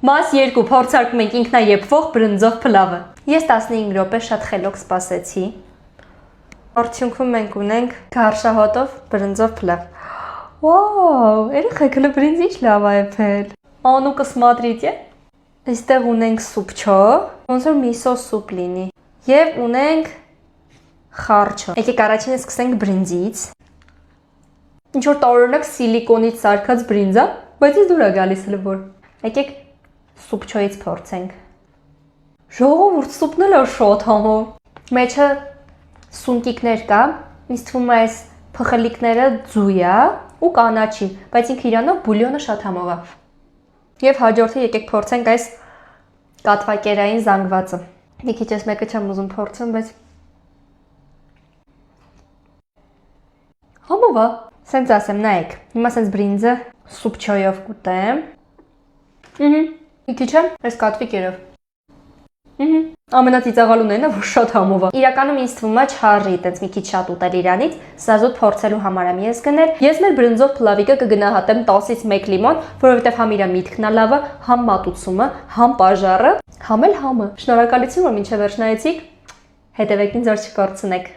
Մաս 2 փորձարկում ենք ինքնաեփվող բրնձով փլավը։ Ես 15 րոպե շատ խելոք սպասեցի։ Արդյունքում մենք ունենք գարշահոտով բրնձով փլավ։ Վաու, երեխեք հələ բրինձ ինչ լավ է եփել։ Անուկը смотрите։ Այստեղ ունենք սուպչո, ոնց որ միսո սուպ լինի։ Եվ ունենք խարչո։ Եկեք առաջինը սկսենք բրինձից։ Ինչ որ տարօրինակ սիլիկոնից սարքած բրինձ է, բայց ինձ դուր է գալիս հələ որ։ Եկեք սուպչոից փորձենք։ Ժողովուրդ, սուպն էլ է շատ համով։ Մեջը սունտիկներ կա, ինձ թվում է այս փխլիկները ձույ է ու կանաչի, բայց ինքը իրանով բուլյոնը շատ համով է։ Եվ հաջորդը եկեք փորձենք այս կատվակերային զանգվածը։ Մի քիչ ես մեկը չեմ ուզում փորձեմ, բայց համով է։ Սենց ասեմ, նայեք, հիմա սենց բրինձը սուպչոյով կուտեմ։ Մի քիչ եմ, այս կատվիկերով։ Ամենածիծաղալուն այն է, որ շատ համով է։ Իրականում ինձ թվում է չարժի տենց մի քիչ շատ ուտել իրանից, սա զուտ փորձելու համար եմ ես գնել։ Ես մեր բրնձով փլավիկը կգնահատեմ 10-ից 1 լիմոն, որովհետև համ իր միտքն է լավը, համ մատուցումը, համ պաժարը, համ էլ համը։ Շնորհակալություն, որ մինչև վերջ նայեցիք։ Հետևեք ինձ, որ չկորցնեք։